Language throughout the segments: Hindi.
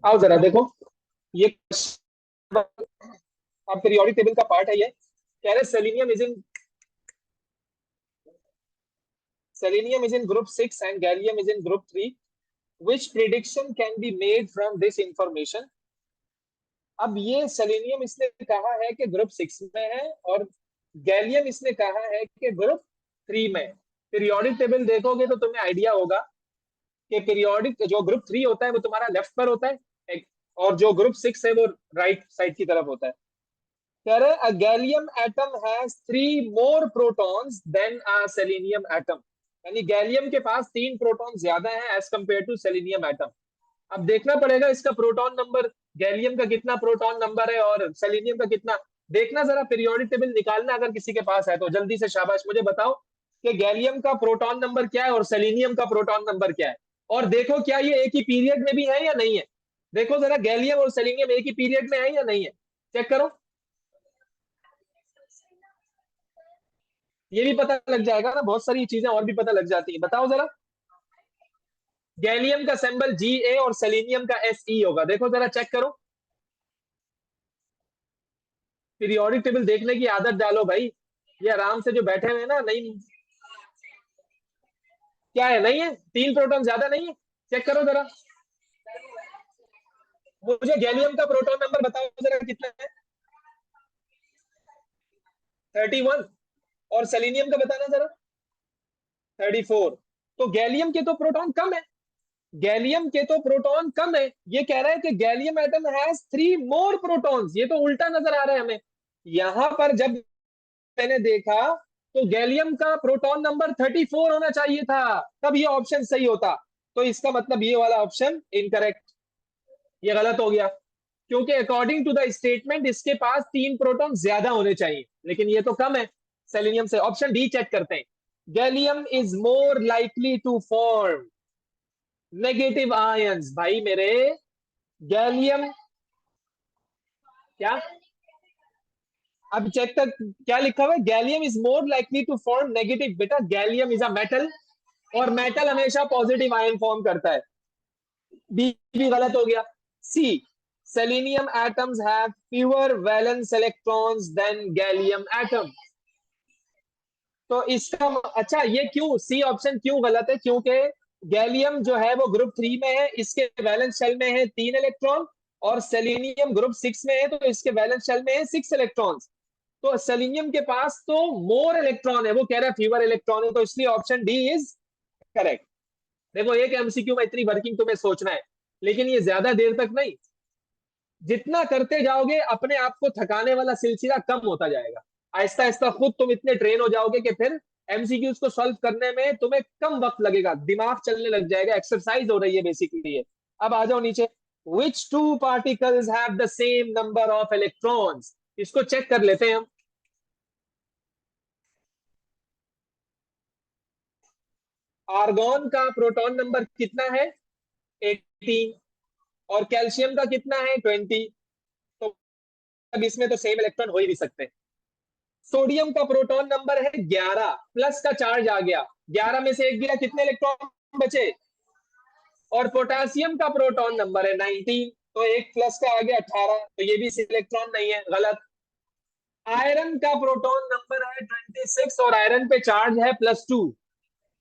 आओ जरा देखो, ये अब पीरियोडिक टेबल का पार्ट है ये। कह रहे selenium is in group 6 and gallium is in group 3। Which prediction can be made from this information. अब ये सेलेनियम इसने कहा है कि ग्रुप 6 में है, और गैलियम इसने कहा है कि ग्रुप 3 में। पीरियोडिक टेबल देखोगे तो तुम्हें आइडिया होगा कि पीरियोडिक जो ग्रुप 3 होता है वो तुम्हारा लेफ्ट पर होता है, और जो ग्रुप 6 है वो राइट साइड की तरफ होता है। कह रहे a gallium atom has 3 more protons than a selenium atom. यानी गैलियम के पास 3 प्रोटॉन ज्यादा है as compare to selenium atom. अब देखना पड़ेगा इसका प्रोटॉन नंबर, गैलियम का कितना प्रोटॉन नंबर है और सेलेनियम का कितना। देखना जरा, पीरियोडिक टेबल निकालना अगर किसी के पास है तो जल्दी से, शाबाश मुझे बताओ कि गैलियम का प्रोटॉन नंबर क्या है और सेलेनियम का प्रोटॉन नंबर क्या है। और देखो क्या ये एक ही पीरियड में भी है या नहीं है। देखो जरा, गैलियम और सेलेनियम एक ही पीरियड में है या नहीं है, चेक करो। ये भी पता लग जाएगा ना, बहुत सारी चीजें और भी पता लग जाती है। बताओ जरा, गैलियम का सिंबल Ga और सेलेनियम का Se होगा। देखो जरा, चेक करो। पीरियोडिक टेबल देखने की आदत डालो भाई। ये आराम से जो बैठे हुए हैं ना, नहीं क्या है, नहीं है, 3 प्रोटॉन ज्यादा नहीं है। चेक करो जरा, मुझे गैलियम का प्रोटॉन नंबर बताओ जरा कितना है। 31। और सेलेनियम का बताना जरा। 34। तो गैलियम के तो प्रोटॉन कम है, गैलियम के तो प्रोटॉन कम है। ये कह रहा है कि gallium atom has 3 more protons. ये तो उल्टा नजर आ रहा है हमें। यहां पर जब मैंने देखा तो गैलियम का प्रोटॉन नंबर 34 होना चाहिए था, तब ये ऑप्शन सही होता। तो इसका मतलब ये वाला ऑप्शन इनकरेक्ट, ये गलत हो गया। क्योंकि अकॉर्डिंग टू द स्टेटमेंट इसके पास 3 प्रोटॉन ज्यादा होने चाहिए, लेकिन ये तो कम है सेलेनियम से। ऑप्शन डी चेक करते हैं। Gallium is more likely to form negative ions. भाई मेरे, गैलियम क्या, अब चेक कर क्या लिखा हुआ है। Gallium is more likely to form negative. बेटा गैलियम इज अ मेटल, और मेटल हमेशा पॉजिटिव आयन फॉर्म करता है। बी भी गलत हो गया। C, selenium atoms have fewer valence electrons than gallium atom. तो इसका अच्छा, ये क्यों सी ऑप्शन क्यों गलत है, क्योंकि गैलियम जो है वो ग्रुप 3 में है, इसके वैलेंस शेल में है 3 इलेक्ट्रॉन, और सेलेनियम ग्रुप 6 में है तो इसके वैलेंस शेल में है 6 इलेक्ट्रॉन्स। तो सेलेनियम के पास तो मोर इलेक्ट्रॉन है, वो कह रहा है फीवर इलेक्ट्रॉन है, तो इसलिए ऑप्शन डी इज करेक्ट। देखो एक एमसीक्यू में इतनी वर्किंग तुम्हें सोचना है, लेकिन ये ज्यादा देर तक नहीं। जितना करते जाओगे अपने आप को थकाने वाला सिलसिला कम होता जाएगा। आहिस्ता आहिस्ता खुद तुम इतने ट्रेन हो जाओगे कि फिर एमसीक्यूज को सॉल्व करने में तुम्हें कम वक्त लगेगा, दिमाग चलने लग जाएगा। एक्सरसाइज हो रही है बेसिकली ये। अब आ जाओ नीचे। Which two particles have the same number of electrons. इसको चेक कर लेते हैं हम। आर्गॉन का प्रोटॉन नंबर कितना है, 18। और कैल्शियम का कितना है, 20। तो अब इसमें तो सेम इलेक्ट्रॉन हो ही नहीं सकते। सोडियम का प्रोटॉन नंबर है 11, प्लस का चार्ज आ गया, 11 में से एक गिरा, कितने इलेक्ट्रॉन बचे। और पोटेशियम का प्रोटॉन नंबर है 19, तो एक प्लस का आ गया 18, तो ये भी इलेक्ट्रॉन नहीं है, गलत। आयरन का प्रोटॉन नंबर है 26, और आयरन पे चार्ज है +2,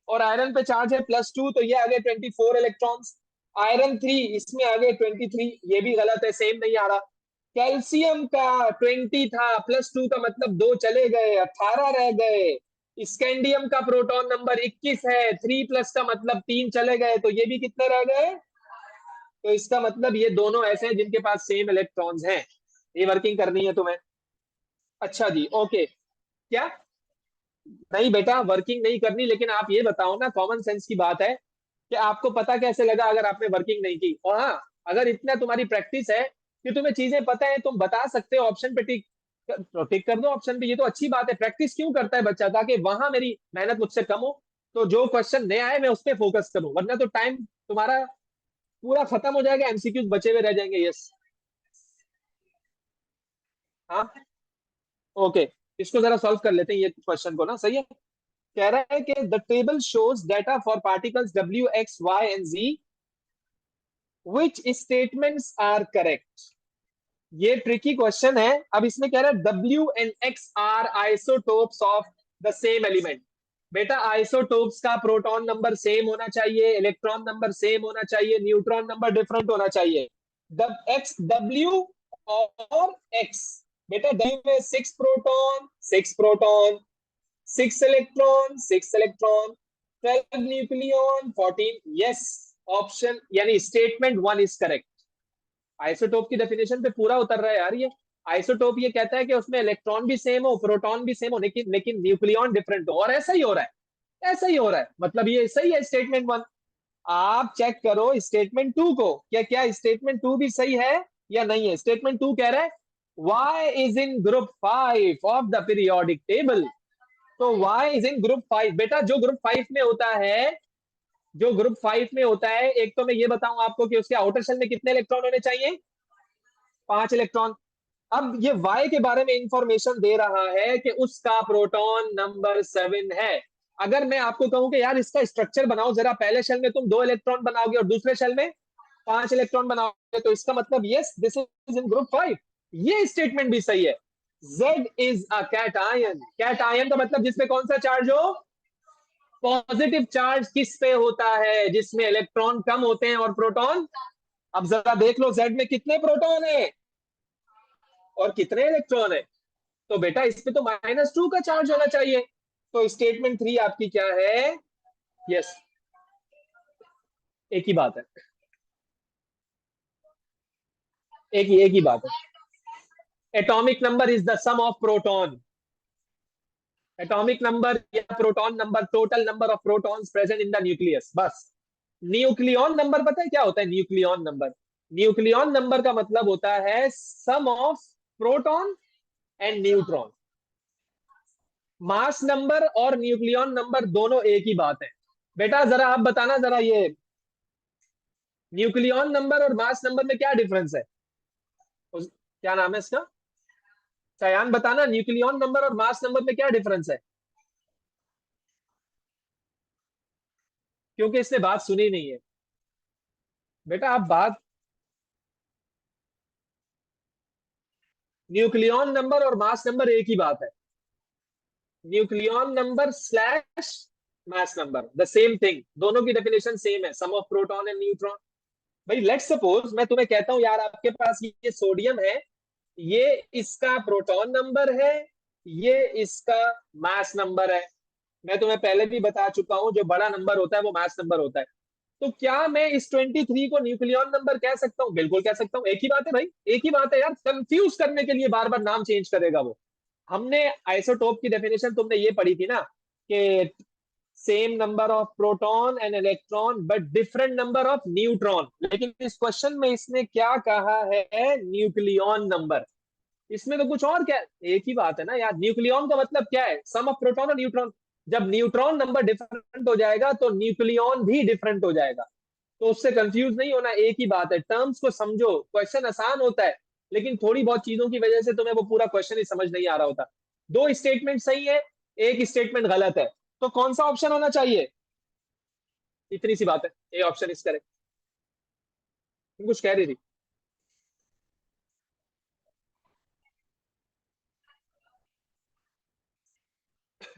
और आयरन पे चार्ज है +2, तो ये आ गए 24 इलेक्ट्रॉन्स। आयरन 3, इसमें आ गए 23, ये भी गलत है, सेम नहीं आ रहा। कैल्शियम का 20 था, +2 का मतलब 2 चले गए, 18 रह गए। स्कैंडियम का प्रोटॉन नंबर 21 है, 3 प्लस का मतलब 3 चले गए, तो ये भी कितने रह गए। तो इसका मतलब ये दोनों ऐसे हैं जिनके पास सेम इलेक्ट्रॉन्स हैं। ये वर्किंग करनी है तुम्हें। अच्छा जी, ओके। क्या, नहीं बेटा वर्किंग नहीं करनी, लेकिन आप ये बताओ ना, कॉमन सेंस की बात है कि आपको पता कैसे लगा अगर आपने वर्किंग नहीं की। और हाँ, अगर इतना तुम्हारी प्रैक्टिस है कि तुम्हें चीजें पता है, तुम बता सकते हो ऑप्शन पे टिक, तो टिक कर दो ऑप्शन पे। ये तो अच्छी बात है, प्रैक्टिस क्यों करता है बच्चा, ताकि वहां मेरी मेहनत मुझसे कम हो, तो जो क्वेश्चन नया है मैं उस पर फोकस करूं, वरना तो टाइम तुम्हारा पूरा खत्म हो जाएगा, एमसीक्यूज बचे हुए रह जाएंगे। यस, हाँ, ओके। इसको जरा सॉल्व कर लेते हैं ये क्वेश्चन को ना, सही है। कह रहा है कि the table shows data for particles W, X, Y and Z which statements are correct. ये ट्रिकी क्वेश्चन है। अब इसमें कह रहा है W and X are isotopes of the same element. बेटा आइसोटोप्स का प्रोटॉन नंबर सेम होना चाहिए, इलेक्ट्रॉन नंबर सेम होना चाहिए, न्यूट्रॉन नंबर डिफरेंट होना चाहिए। एक्स W और X, बेटा W में 6 proton 6 proton, 6 electron 12 nucleon 14। Yes, option यानी स्टेटमेंट 1 इज करेक्ट। आइसोटोप की डेफिनेशन पे पूरा उतर रहा है यार ये। आइसोटोप ये कहता है कि उसमें इलेक्ट्रॉन भी सेम हो, प्रोटॉन भी सेम हो, लेकिन लेकिन न्यूक्लियॉन डिफरेंट हो, और ऐसा ही हो रहा है, ऐसा ही हो रहा है। मतलब ये सही है स्टेटमेंट 1। आप चेक करो स्टेटमेंट 2 को, क्या क्या स्टेटमेंट 2 भी सही है या नहीं है। स्टेटमेंट 2 कह रहा है y is in group 5 of the periodic table. तो y इज इन ग्रुप 5। बेटा जो ग्रुप 5 में होता है, जो ग्रुप 5 में होता है, एक तो मैं ये बताऊं आपको कि उसके आउटर शेल में कितने इलेक्ट्रॉन होने चाहिए, 5 इलेक्ट्रॉन। अब ये Y के बारे में इंफॉर्मेशन दे रहा है कि उसका प्रोटॉन नंबर 7 है। अगर मैं आपको कहूं कि यार इसका स्ट्रक्चर बनाओ जरा, पहले शेल में तुम 2 इलेक्ट्रॉन बनाओगे और दूसरे शेल में 5 इलेक्ट्रॉन बनाओगे, तो इसका मतलब yes this is in group 5। ये स्टेटमेंट भी सही है। Z is a cation. Cation का मतलब जिसमें कौन सा चार्ज हो, पॉजिटिव चार्ज किस पे होता है, जिसमें इलेक्ट्रॉन कम होते हैं और प्रोटॉन। अब जरा देख लो Z में कितने प्रोटॉन है और कितने इलेक्ट्रॉन है। तो बेटा इस पे तो -2 का चार्ज होना चाहिए। तो स्टेटमेंट 3 आपकी क्या है, यस, एक ही बात है, एक ही बात है। Atomic number is the sum of proton. Atomic number या proton number, total number of protons present in the nucleus, बस। न्यूक्लियॉन नंबर पता है क्या होता है, न्यूक्लियॉन नंबर। न्यूक्लियॉन नंबर का मतलब होता है sum of proton and neutron. Mass number और न्यूक्लियॉन नंबर दोनों एक ही बात है। बेटा जरा आप बताना जरा, ये न्यूक्लियॉन नंबर और मास नंबर में क्या डिफरेंस है। क्या नाम है इसका, चयान बताना, न्यूक्लियॉन नंबर और मास नंबर में क्या डिफरेंस है। क्योंकि इसने बात सुनी नहीं है। बेटा आप बात, न्यूक्लियॉन नंबर और मास नंबर एक ही बात है। Nucleon number slash mass number the same thing, दोनों की डेफिनेशन सेम है, sum of proton and neutron. भाई लेट्स सपोज मैं तुम्हें कहता हूं यार आपके पास ये सोडियम है, ये इसका प्रोटॉन नंबर है, ये इसका मास नंबर है। मैं तुम्हें पहले भी बता चुका हूं जो बड़ा नंबर होता है वो मास नंबर होता है। तो क्या मैं इस 23 को न्यूक्लियॉन नंबर कह सकता हूँ, बिल्कुल कह सकता हूँ। एक ही बात है भाई, एक ही बात है यार, कंफ्यूज करने के लिए बार बार नाम चेंज करेगा वो। हमने आइसोटोप की डेफिनेशन तुमने ये पढ़ी थी ना, कि same number of proton and electron but different number of neutron. लेकिन इस क्वेश्चन में इसने क्या कहा है, न्यूक्लियॉन नंबर। इसमें तो कुछ और क्या है? एक ही बात है ना यार, न्यूक्लियॉन का मतलब क्या है, सम ऑफ प्रोटॉन और न्यूट्रॉन। जब न्यूट्रॉन नंबर डिफरेंट हो जाएगा तो न्यूक्लियॉन भी डिफरेंट हो जाएगा। तो उससे कंफ्यूज नहीं होना, एक ही बात है। टर्म्स को समझो, क्वेश्चन आसान होता है, लेकिन थोड़ी बहुत चीजों की वजह से तुम्हें वो पूरा क्वेश्चन ही समझ नहीं आ रहा होता। दो स्टेटमेंट सही है, एक स्टेटमेंट गलत है, तो कौन सा ऑप्शन होना चाहिए, इतनी सी बात है, ए ऑप्शन इज करेक्ट। तुम कुछ कह रही थी।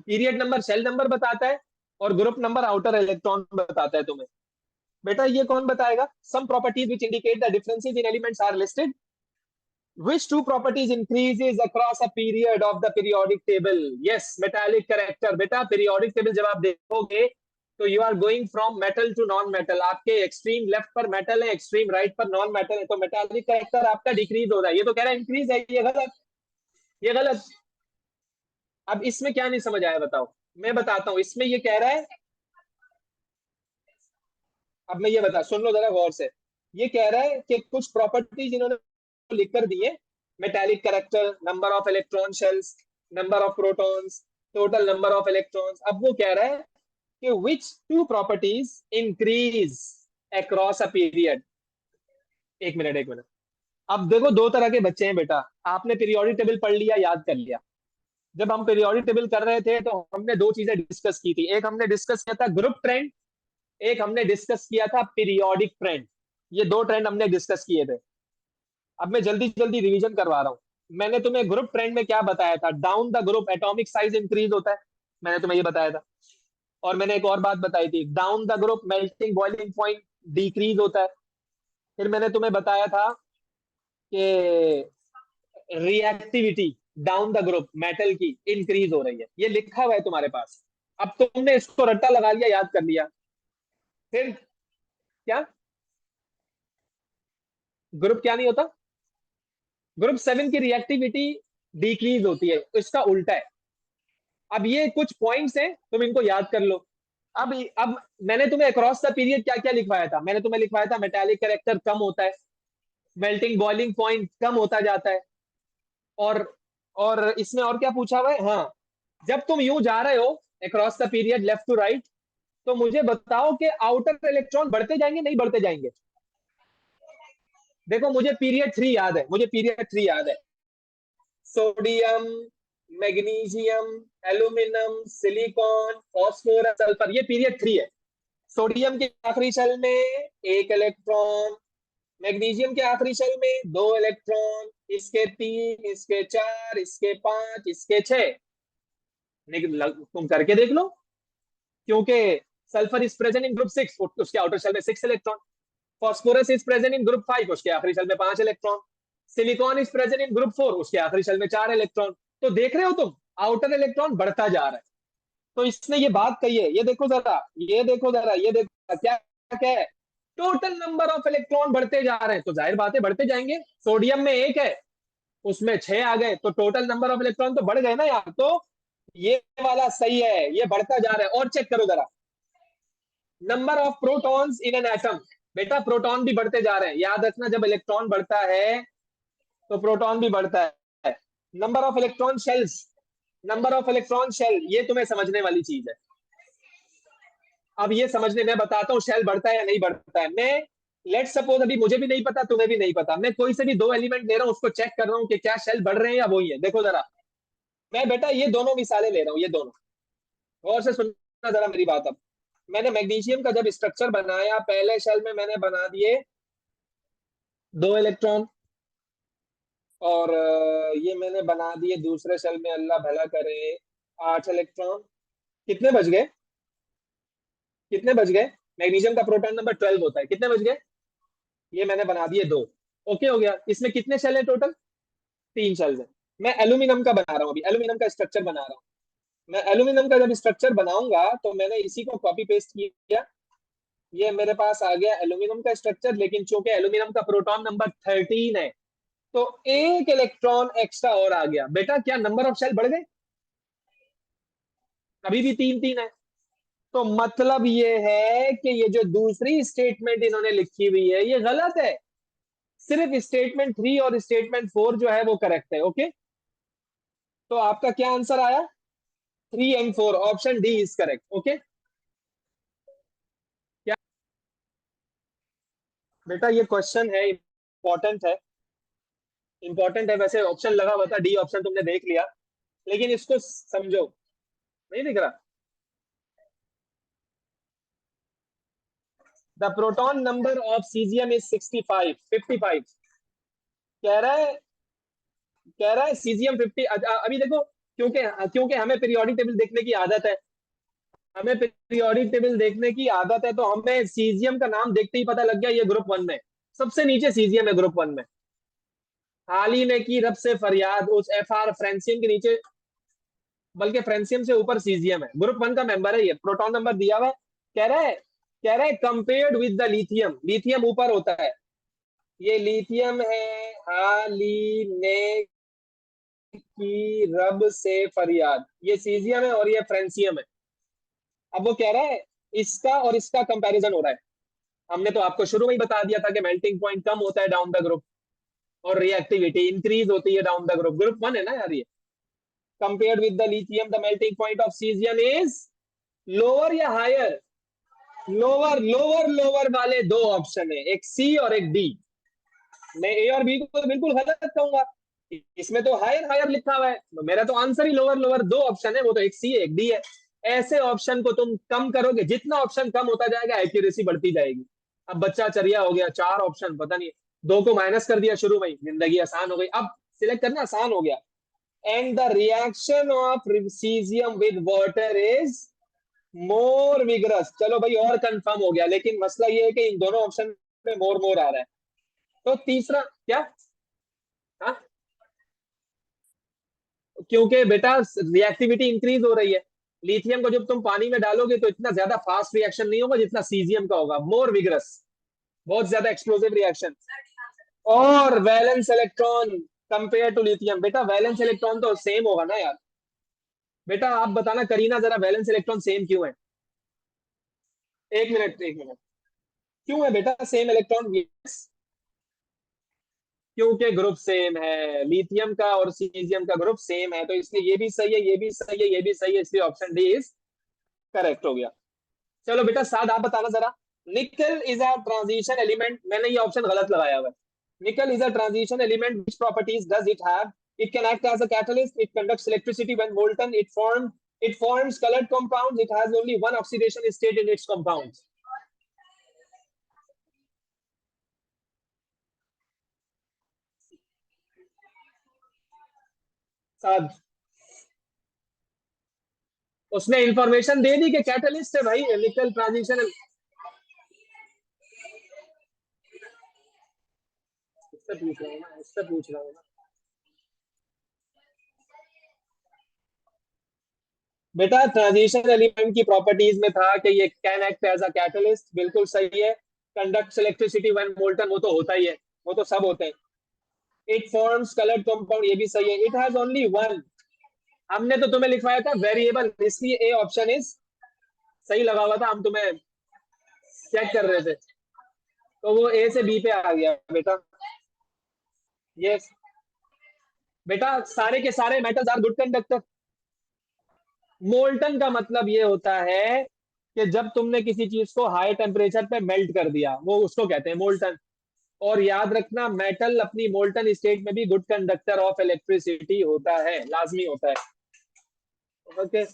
पीरियड नंबर सेल नंबर बताता है और ग्रुप नंबर आउटर इलेक्ट्रॉन बताता है तुम्हें। बेटा ये कौन बताएगा, some properties which indicate the differences in elements are listed. Which two properties increases across a period of the periodic table? Yes, metallic character। बेटा periodic table जब आप देखोगे तो you are going from metal to non metal। आपके एक्सट्रीम लेफ्ट पर मेटल है, एक्सट्रीम राइट पर नॉन मेटल है, तो मेटालिक कैरेक्टर आपका डिक्रीज हो रहा है। ये तो कह रहा है इंक्रीज है, ये गलत, ये गलत। अब इसमें क्या नहीं समझ आया बताओ, मैं बताता हूं। इसमें ये कह रहा है, अब मैं ये बता, सुन लो जरा गौर से। ये कह रहा है कि कुछ प्रॉपर्टीज इन्होंने लिख कर दी है, metallic character, number of electron shells, number of protons, total number of electrons. अब वो कह रहा है कि which two properties increase across a period. एक मिनट एक मिनट। अब देखो दो तरह के बच्चे हैं बेटा, आपने पीरियोडिक टेबल पढ़ लिया, याद कर लिया। जब हम पीरियोडिक टेबल कर रहे थे तो हमने दो चीजें डिस्कस की थी, एक हमने डिस्कस किया था ग्रुप ट्रेंड, एक हमने डिस्कस किया था पीरियोडिक ट्रेंड। ये दो ट्रेंड हमने डिस्कस किए थे। अब मैं जल्दी जल्दी रिवीजन करवा रहा हूँ। मैंने तुम्हें ग्रुप ट्रेंड में क्या बताया था? Down the group atomic size increase होता है, मैंने तुम्हें ये बताया था। और मैंने एक और बात बताई थी, down the group melting boiling point decrease होता है। फिर मैंने तुम्हें बताया था कि reactivity down the group metal की इंक्रीज हो रही है। ये लिखा हुआ है तुम्हारे पास। अब तुमने इसको रट्टा लगा लिया, याद कर लिया। फिर क्या? ग्रुप क्या नहीं होता? ग्रुप 7 की रिएक्टिविटी डिक्रीज होती है, इसका उल्टा है। अब ये कुछ पॉइंट्स हैं, तुम इनको याद कर लो। अब मैंने तुम्हें अक्रॉस द पीरियड क्या क्या लिखवाया था? मैंने तुम्हें लिखवाया था मेटालिक कैरेक्टर कम होता है, मेल्टिंग बॉइलिंग पॉइंट कम होता जाता है, और और इसमें और क्या पूछा हुआ है? हाँ, जब तुम यूं जा रहे हो across the period left to right, तो मुझे बताओ कि आउटर इलेक्ट्रॉन बढ़ते जाएंगे नहीं बढ़ते जाएंगे? देखो, मुझे पीरियड 3 याद है, मुझे पीरियड 3 याद है। Sodium, magnesium, aluminium, silicon, phosphorus, sulphur, ये पीरियड 3 है। सोडियम के आखिरी शेल में एक इलेक्ट्रॉन, मैग्नीशियम के आखिरी शेल में दो इलेक्ट्रॉन, इसके 3, इसके 4, इसके 5, इसके 6। तुम करके देख लो, क्योंकि sulphur is present in group 6, उसके आउटर शेल में 6 electron. Phosphorus is present in group 5, उसके आखिरी शेल में 5 electron. Silicon is present in group 4, उसके आखिरी शेल में 4 इलेक्ट्रॉन। तो देख रहे हो तुम, आउटर इलेक्ट्रॉन बढ़ता जा रहा है। तो इसने ये बात कही है, ये देखो जरा, ये देखो जरा, ये देखो क्या क्या है। टोटल नंबर ऑफ इलेक्ट्रॉन बढ़ते जा रहे हैं, तो जाहिर बात है बढ़ते जाएंगे। सोडियम में 1 है, उसमें 6 आ गए, तो टोटल नंबर ऑफ इलेक्ट्रॉन तो बढ़ गए ना यार। तो ये वाला सही है, ये बढ़ता जा रहा है। और चेक करो जरा, number of protons in an atom. बेटा, प्रोटॉन भी बढ़ते जा रहे हैं, याद रखना, जब इलेक्ट्रॉन बढ़ता है तो प्रोटॉन भी बढ़ता है। Number of electron shells, number of electron shell, ये तुम्हें समझने वाली चीज है। अब ये समझने, मैं बताता हूँ शेल बढ़ता है या नहीं बढ़ता है। मैं लेट सपोज, अभी मुझे भी नहीं पता, तुम्हें भी नहीं पता, मैं कोई से भी दो एलिमेंट ले रहा हूँ, उसको चेक कर रहा हूँ कि क्या शेल बढ़ रहे हैं या वही है। देखो जरा, मैं बेटा ये दोनों मिसालें ले रहा हूँ, ये दोनों, गौर से सुनना जरा मेरी बात। अब मैंने मैग्नीशियम का जब स्ट्रक्चर बनाया, पहले शेल में मैंने बना दिए 2 इलेक्ट्रॉन, और ये मैंने बना दिए दूसरे शेल में, अल्लाह भला करे, 8 इलेक्ट्रॉन। कितने बच गए? कितने बच गए? मैग्नीशियम का प्रोटॉन नंबर 12 होता है, कितने बच गए? ये मैंने बना दिए 2। ओके हो गया। इसमें कितने शेल है टोटल? 3 शेल है। मैं एल्यूमिनियम का बना रहा हूँ, अभी एल्यूमिनियम का स्ट्रक्चर बना रहा हूँ। मैं एल्यूमिनियम का जब स्ट्रक्चर बनाऊंगा, तो मैंने इसी को कॉपी पेस्ट किया, ये मेरे पास आ गया एल्यूमिनियम का स्ट्रक्चर। लेकिन चूंकि एल्यूमिनियम का प्रोटॉन नंबर 13 है, तो एक इलेक्ट्रॉन एक्स्ट्रा और आ गया। बेटा, क्या नंबर ऑफ शेल बढ़ गए? अभी भी 3 3 है। तो मतलब ये है कि ये जो दूसरी स्टेटमेंट इन्होंने लिखी हुई है, ये गलत है। सिर्फ स्टेटमेंट 3 और स्टेटमेंट 4 जो है वो करेक्ट है। ओके, तो आपका क्या आंसर आया? 3 and 4, option D is correct. Okay, क्या बेटा, ये क्वेश्चन है, इंपॉर्टेंट है, इंपॉर्टेंट है। वैसे ऑप्शन लगा हुआ था, डी ऑप्शन तुमने देख लिया, लेकिन इसको समझो। नहीं दिख रहा? The proton number of caesium is 65, 55। कह रहा है, कह रहा है सीजियम 50। अभी देखो, क्योंकि क्योंकि हमें पीरियोडिक टेबल देखने की आदत है, हमें पीरियोडिक टेबल देखने की आदत है, तो हमें सीजियम का नाम देखते ही पता लग गया ये ग्रुप 1 में। सबसे नीचे सीजियम है ग्रुप 1 में। हाल ही ने की रब से फरियाद, उस एफ आर फ्रेंसियम के नीचे, बल्कि फ्रेंसियम से ऊपर सीजियम है, ग्रुप 1 का मेंबर है ये, प्रोटॉन नंबर दिया हुआ है। कह रहा है, कह रहा है compared with the lithium, lithium ऊपर होता है, ये लिथियम है। हाली ने की रब से फरियाद, ये सीजियम है और ये फ्रेंसियम है। अब वो कह रहा है इसका और इसका कंपैरिजन हो रहा है। हमने तो आपको शुरू में ही बता दिया था कि मेल्टिंग पॉइंट कम होता है डाउन द ग्रुप, और रिएक्टिविटी इंक्रीज होती है डाउन द ग्रुप। ग्रुप 1 है ना यार ये। Compared with the lithium the melting point of caesium is lower या हायर? लोअर, लोअर, लोअर वाले दो ऑप्शन है, एक सी और एक डी। मैं ए और बी को तो बिल्कुल गलत कहूंगा, इसमें तो हायर हायर लिखा हुआ है, तो मेरा तो आंसर ही लोअर लोअर दो ऑप्शन है, वो तो एक सी है एक डी है। ऐसे ऑप्शन को तुम कम करोगे, जितना ऑप्शन कम होता जाएगा एक्यूरेसी बढ़ती जाएगी। अब बच्चा चरिया हो गया, 4 ऑप्शन पता नहीं, 2 को माइनस कर दिया शुरू में ही, जिंदगी आसान हो गई। अब सिलेक्ट करना आसान हो गया। And the reaction of caesium with water is more vigorous. चलो भाई और कंफर्म हो गया, लेकिन मसला ये है कि इन दोनों ऑप्शन में मोर आ रहा है। तो तीसरा क्या? हाँ, क्योंकि बेटा रिएक्टिविटी इंक्रीज हो रही है। लिथियम को जब तुम पानी में डालोगे तो इतना ज्यादा फास्ट रिएक्शन नहीं होगा जितना सीजियम का होगा, मोर विगरस, बहुत ज्यादा एक्सप्लोसिव रिएक्शन। और valence electron compare to lithium, बेटा वैलेंस इलेक्ट्रॉन तो सेम होगा ना यार। बेटा आप बताना करीना जरा, वैलेंस इलेक्ट्रॉन सेम क्यों है? एक मिनट एक मिनट, क्यों है बेटा सेम इलेक्ट्रॉन? क्योंकि ग्रुप सेम है, लिथियम का और सीजियम का ग्रुप सेम है, तो इसलिए ये भी सही है, ये भी सही है, ये भी सही है, इसलिए ऑप्शन डी इज करेक्ट हो गया। चलो बेटा साथ आप बताना जरा। निकल इज अ ट्रांजिशन एलिमेंट, मैंने ये ऑप्शन गलत लगाया हुआ है। Nickel is a transition element, which properties does it have? It can act as a catalyst, it conducts electricity when molten, it forms coloured compounds, it has only one oxidation state in its compounds. साथ उसने इंफॉर्मेशन दे दी कि कैटलिस्ट है भाई, निकल ट्रांजिशन। इससे पूछ रहा हूँ ना, इससे पूछ रहा हूँ ना। बेटा ट्रांजिशन एलिमेंट की प्रॉपर्टीज में था कि ये can act as a catalyst, बिल्कुल सही है। कंडक्ट्स इलेक्ट्रिसिटी व्हेन मोल्टन, वो तो होता ही है, वो तो सब होते हैं। इट फॉर्म्स कलर्ड कंपाउंड, ये भी सही है। इट हैज ओनली वन, हमने तो तुम्हें लिखवाया था वेरिएबल, इसलिए ए ऑप्शन इज सही लगा हुआ था, हम तुम्हें चेक कर रहे थे, तो वो ए से बी पे आ गया बेटा। ये बेटा सारे के सारे metals are good conductor. Molten का मतलब ये होता है कि जब तुमने किसी चीज को हाई टेम्परेचर पे मेल्ट कर दिया, वो उसको कहते हैं मोल्टन। और याद रखना मेटल अपनी मोल्टन स्टेट में भी गुड कंडक्टर ऑफ इलेक्ट्रिसिटी होता है, लाजमी होता है। ओके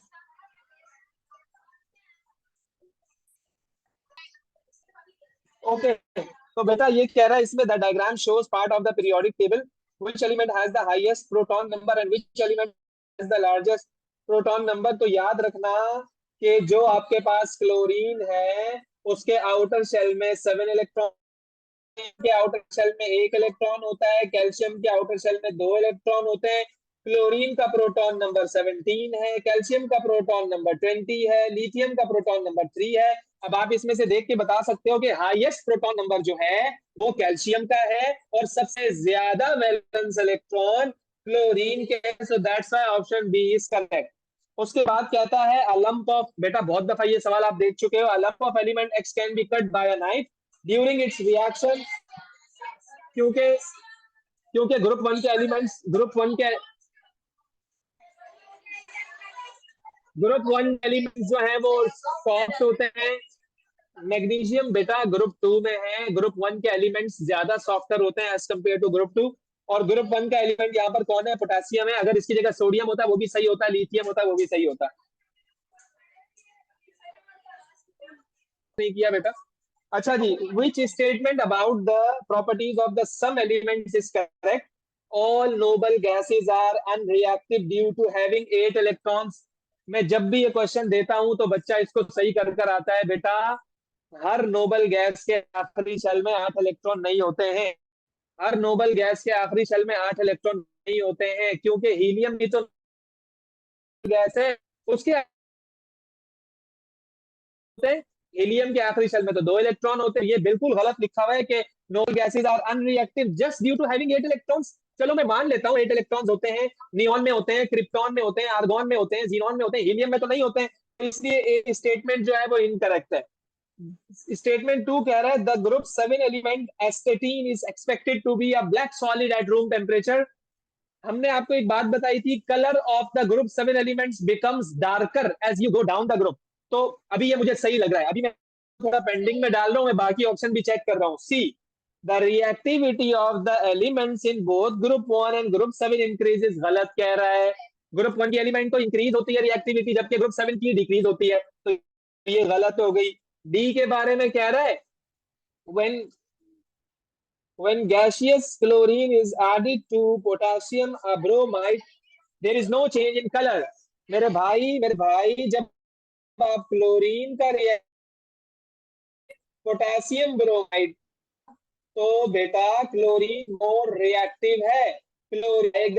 ओके, तो बेटा ये कह रहा है इसमें the diagram shows part of the periodic table, which element has the highest proton number and which element has the largest proton number. तो याद रखना कि जो आपके पास क्लोरीन है उसके आउटर शेल में 7 इलेक्ट्रॉन, के आउटर शेल में 1 इलेक्ट्रॉन होता है, कैल्शियम के आउटर शेल में 2 इलेक्ट्रॉन होते हैं। क्लोरीन का प्रोटॉन नंबर 17 है, कैल्शियम का प्रोटॉन नंबर 20 है, लिथियम का प्रोटॉन नंबर 3 है। अब आप इसमें से देख के बता सकते हो कि हाईएस्ट प्रोटॉन नंबर जो है वो कैल्शियम का है और सबसे ज्यादा वैलेंस इलेक्ट्रॉन क्लोरीन के, so that's why option B is correct. उसके बाद कहता है अ लंप ऑफ, बेटा बहुत दफा ये सवाल आप देख चुके हो, a lump of element X can be cut by a knife during its reaction. क्योंकि क्योंकि ग्रुप वन एलिमेंट्स जो है वो सॉफ्ट होते हैं। मैग्नीशियम बेटा ग्रुप टू में है, ग्रुप वन के एलिमेंट्स ज्यादा सॉफ्टर होते हैं as compare to group two. और ग्रुप वन का एलिमेंट यहाँ पर कौन है? पोटेशियम है। अगर इसकी जगह सोडियम होता है वो भी सही होता है, लिथियम होता है वो भी सही होता है। नहीं किया बेटा। अच्छा जी, which statement about the properties of the some elements is correct? All noble gases are unreactive due to having 8 electrons। मैं जब भी ये क्वेश्चन देता हूं तो बच्चा इसको सही कर कर आता है बेटा। हर नोबल गैस के आखिरी शेल में 8 इलेक्ट्रॉन नहीं होते हैं। हर नोबल गैस के आखिरी शेल में 8 इलेक्ट्रॉन नहीं होते हैं, क्योंकि हीलियम भी तो गैस है, उसके होते हैं। हीलियम के आखिरी शेल में तो 2 इलेक्ट्रॉन होते हैं। ये बिल्कुल गलत लिखा हुआ है कि noble gases are unreactive just due to having 8 electrons. चलो मैं मान लेता हूँ 8 इलेक्ट्रॉन्स होते हैं, नियॉन में होते हैं, क्रिप्टॉन में होते हैं, आर्गोन में होते हैं, जीनॉन में होते हैं, हीलियम में तो नहीं होते हैं। तो इसलिए स्टेटमेंट जो है वो इनकरेक्ट है। स्टेटमेंट टू कह रहा है the group 7 element astatine is expected to be a black solid at room temperature. हमने आपको एक बात बताई थी, colour of the group 7 elements becomes darker as you go down the group. तो अभी ये मुझे सही लग रहा है, अभी मैं थोड़ा पेंडिंग में डाल रहा हूं, मैं बाकी ऑप्शन भी चेक कर रहा हूं। See the reactivity of the elements in both group one and group seven increases, गलत कह रहा है। ग्रुप वन की एलिमेंट तो इंक्रीज होती है रिएक्टिविटी, जबकि ग्रुप सेवन की डिक्रीज होती है, तो ये गलत हो गई। डी के बारे में कह रहा है when gaseous chlorine is added to potassium bromide, there is no change in color. मेरे भाई जब आप क्लोरीन का पोटेशियम ब्रोमाइड, तो बेटा क्लोरीन मोर रिएक्टिव है। क्लोरीन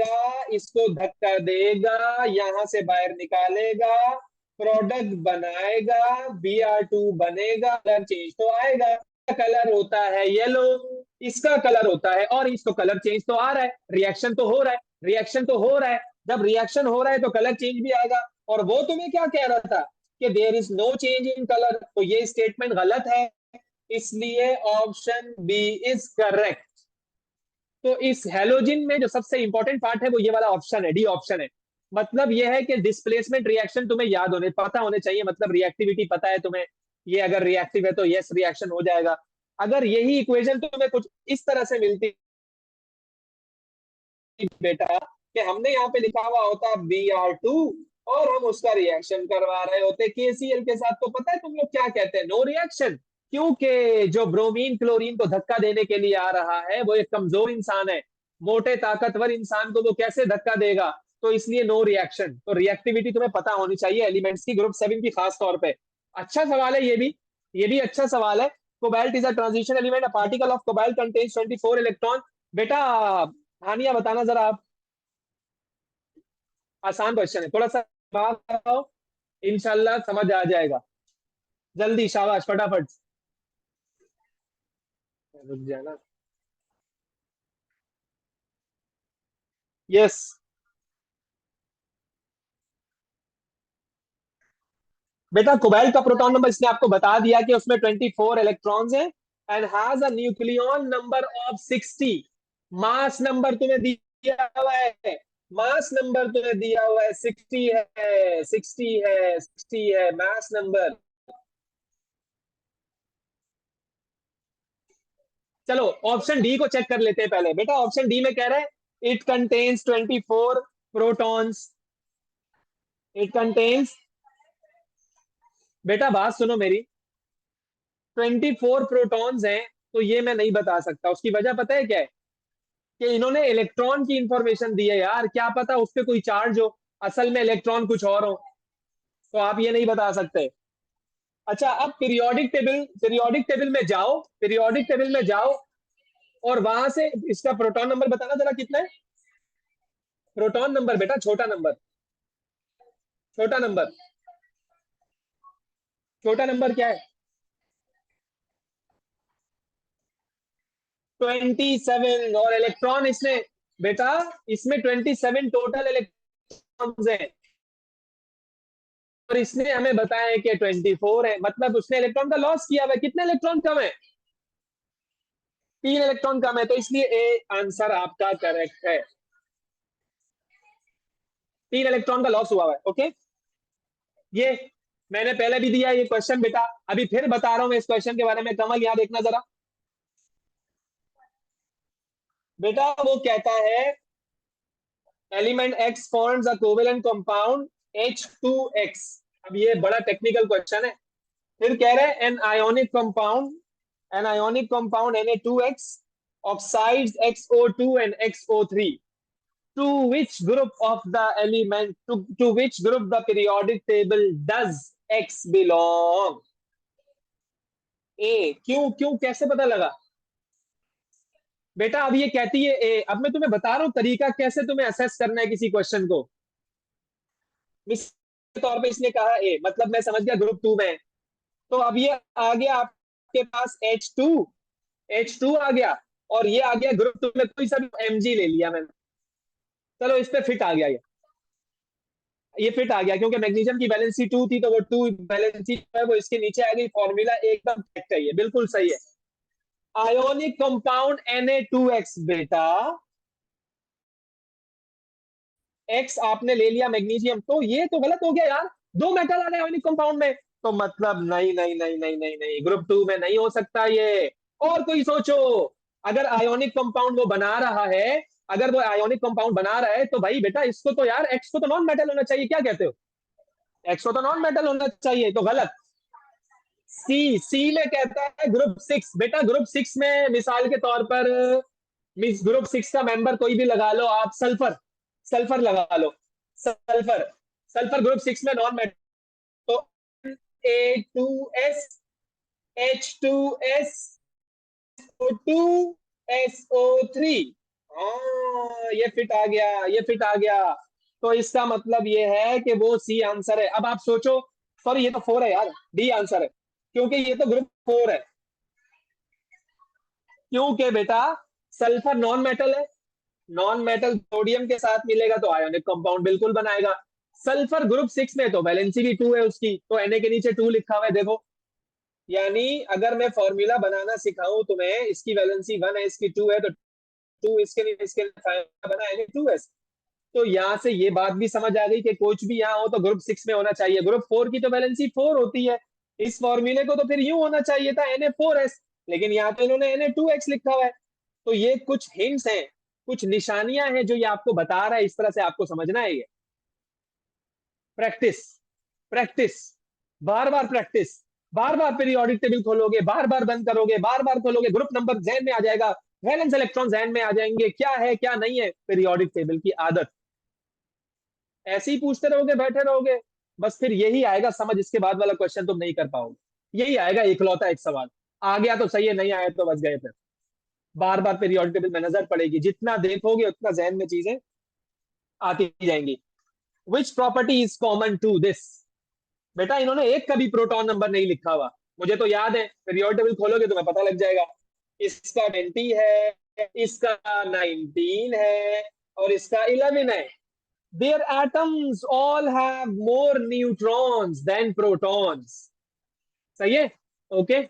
इसको धक्का देगा, यहां से बाहर निकालेगा, प्रोडक्ट बनाएगा, Br2 बनेगा, कलर चेंज तो आएगा। कलर होता है येलो, इसका कलर होता है ऑरेंज, तो कलर चेंज तो आ रहा है, रिएक्शन तो हो रहा है, रिएक्शन तो हो रहा है। जब रिएक्शन हो रहा है तो कलर चेंज भी आएगा। और वो तुम्हें क्या कह रहा था कि there is no change in colour, तो ये स्टेटमेंट गलत है, इसलिए ऑप्शन बी इज करेक्ट। तो इस हेलोजन में जो सबसे इंपॉर्टेंट पार्ट है वो ये वाला ऑप्शन है, डी ऑप्शन है। मतलब ये है कि डिस्प्लेसमेंट रिएक्शन तुम्हें याद होने पता होने चाहिए, मतलब रिएक्टिविटी पता है तुम्हें, ये अगर रिएक्टिव है तो यस रिएक्शन हो जाएगा। अगर यही इक्वेशन तुम्हें कुछ इस तरह से मिलती बेटा कि हमने यहाँ पे लिखा हुआ होता Br2 और हम उसका रिएक्शन करवा रहे होते KCl के साथ, तो पता है तुम लोग क्या कहते हैं, नो रिएक्शन। क्योंकि जो ब्रोमीन क्लोरीन को धक्का देने के लिए आ रहा है वो एक कमजोर इंसान है, मोटे ताकतवर इंसान को वो कैसे धक्का देगा, तो इसलिए नो रिएक्शन। तो रिएक्टिविटी तुम्हें पता होनी चाहिए एलिमेंट्स की, ग्रुप 7 की खास तौर पे। अच्छा सवाल है ये भी अच्छा सवाल है। Cobalt is a transition element, a particle of cobalt contains 24 electron. बेटा हानिया बताना जरा आप, आसान क्वेश्चन है, थोड़ा सा दिमाग लगाओ, इंशाल्लाह समझ आ जाएगा। जल्दी शाबाश फटाफट। रुक जाना। यस बेटा, कोबाल्ट का प्रोटॉन नंबर इसने आपको बता दिया कि उसमें 24 इलेक्ट्रॉन्स हैं and has a nucleon number of 60। Mass number तुम्हें दिया हुआ है, मास नंबर तुम्हें दिया हुआ है 60 है, 60 है, 60 है मास नंबर। चलो ऑप्शन डी को चेक कर लेते हैं पहले। बेटा ऑप्शन डी में कह रहे हैं it contains 24 protons, it contains, बेटा बात सुनो मेरी, 24 प्रोटॉन्स हैं, तो ये मैं नहीं बता सकता। उसकी वजह पता है क्या है, कि इन्होंने इलेक्ट्रॉन की इंफॉर्मेशन दी है यार, क्या पता उस पर कोई चार्ज हो, असल में इलेक्ट्रॉन कुछ और हो, तो आप ये नहीं बता सकते। अच्छा अब पीरियोडिक टेबल में जाओ, पीरियोडिक टेबल में जाओ और वहां से इसका प्रोटॉन नंबर बताना जरा कितना है। प्रोटॉन नंबर बेटा, छोटा नंबर, छोटा नंबर, छोटा नंबर क्या है, 27। और इलेक्ट्रॉन इसमें, बेटा इसमें 27 टोटल इलेक्ट्रॉन्स हैं, और इसने हमें बताया है कि 24 है, मतलब उसने इलेक्ट्रॉन का लॉस किया हुआ है। कितने इलेक्ट्रॉन कम है, 3 इलेक्ट्रॉन कम है, तो इसलिए ए आंसर आपका करेक्ट है, 3 इलेक्ट्रॉन का लॉस हुआ है। ओके, ये मैंने पहले भी दिया ये क्वेश्चन बेटा, अभी फिर बता रहा हूं मैं इस क्वेश्चन के बारे में। कमल यहाँ देखना जरा, बेटा वो कहता है element x forms a covalent compound H2X। अब ये बड़ा टेक्निकल क्वेश्चन है। फिर कह रहे हैं an ionic compound Na2X oxides XO2 and XO3 to which group of the element, to which group the periodic table does X belong? ए, क्यों क्यों कैसे पता लगा बेटा, अब ये कहती है ए। अब मैं तुम्हें बता रहा हूं तरीका कैसे तुम्हें असेस करना है किसी क्वेश्चन को। मिस के तौर पे इसने कहा ए, मतलब मैं समझ गया ग्रुप 2 में, तो अब ये आ गया आपके पास H2 आ गया, और ये आ गया ग्रुप 2 में, कोई सा भी Mg ले लिया मैंने, चलो इस पे फिट आ गया ये फिट आ गया, क्योंकि मैग्नीशियम की वैलेंसी 2 थी, तो वो 2 वैलेंसी है वो इसके नीचे आ गई। फॉर्मूला एकदम करेक्ट है, ये बिल्कुल सही है। आयोनिक कंपाउंड Na2X बेटा, एक्स आपने ले लिया मैग्नीशियम, तो ये तो गलत हो गया यार, 2 मेटल आ रहे आयोनिक कंपाउंड में, तो मतलब नहीं नहीं नहीं नहीं नहीं नहीं, ग्रुप 2 में नहीं हो सकता ये। और कोई सोचो, अगर आयोनिक कंपाउंड वो बना रहा है, अगर वो आयोनिक कंपाउंड बना रहा है, तो भाई बेटा इसको तो यार एक्स को तो नॉन मेटल होना चाहिए, क्या कहते हो, एक्स को तो नॉन मेटल होना चाहिए, तो गलत। सी में कहता है ग्रुप 6। बेटा ग्रुप 6 में मिसाल के तौर पर ग्रुप 6 का मेंबर कोई भी लगा लो आप, सल्फर, सल्फर लगा लो, सल्फर, सल्फर ग्रुप 6 में नॉन मेटल। तो A2S H2S O2SO3। हाँ ये फिट आ गया, ये फिट आ गया। तो इसका मतलब ये है कि वो सी आंसर है। अब आप सोचो, सॉरी ये तो 4 है यार, डी आंसर है, क्योंकि ये तो ग्रुप 4 है। क्योंकि बेटा सल्फर नॉन मेटल है, नॉन मेटल सोडियम के साथ मिलेगा तो आयोनिक कंपाउंड बिल्कुल बनाएगा। सल्फर ग्रुप 6 में तो वैलेंसी भी 2 है उसकी, तो Na के नीचे 2 लिखा हुआ है देखो। यानी अगर मैं फॉर्मूला बनाना सिखाऊं तुम्हें, इसकी वैलेंसी 1 है, इसकी 2 है, तो 2 इसके बना Na2S। तो यहाँ से ये बात भी समझ आ गई कि कुछ भी यहाँ हो तो ग्रुप 6 में होना चाहिए। ग्रुप 4 की तो वैलेंसी 4 होती है, इस फॉर्मूले को तो फिर यूं होना चाहिए था Na4S, लेकिन यहाँ तो इन्होंने Na2X लिखा हुआ है। तो ये कुछ हिंट्स हैं, कुछ निशानियां हैं जो ये आपको बता रहा है, इस तरह से आपको समझना है ये। प्रैक्टिस, प्रैक्टिस, बार बार प्रैक्टिस, बार बार पीरियोडिक टेबल खोलोगे, बार बार बंद करोगे, बार बार खोलोगे, ग्रुप नंबर जहन में आ जाएगा, वैलेंस इलेक्ट्रॉन जहन में आ जाएंगे, क्या है क्या नहीं है। पीरियोडिक टेबल की आदत, ऐसे ही पूछते रहोगे, बैठे रहोगे, बस फिर यही आएगा समझ, इसके बाद वाला क्वेश्चन तुम नहीं कर पाओगे। यही आएगा इकलौता एक सवाल, आ गया तो सही है, नहीं आया तो बच गए। फिर बार बार पीरियोडिक टेबल में नजर पड़ेगी, जितना देखोगे उतना जहन में चीजें आती जाएंगी। Which property is common to this. बेटा इन्होंने एक का भी प्रोटॉन नंबर नहीं लिखा हुआ, मुझे तो याद है, पीरियोडिक टेबल खोलोगे तुम्हें पता लग जाएगा। इसका 20 है, इसका 19 है, और इसका 11 है। Their atoms all have more neutrons than protons। सही है, ओके।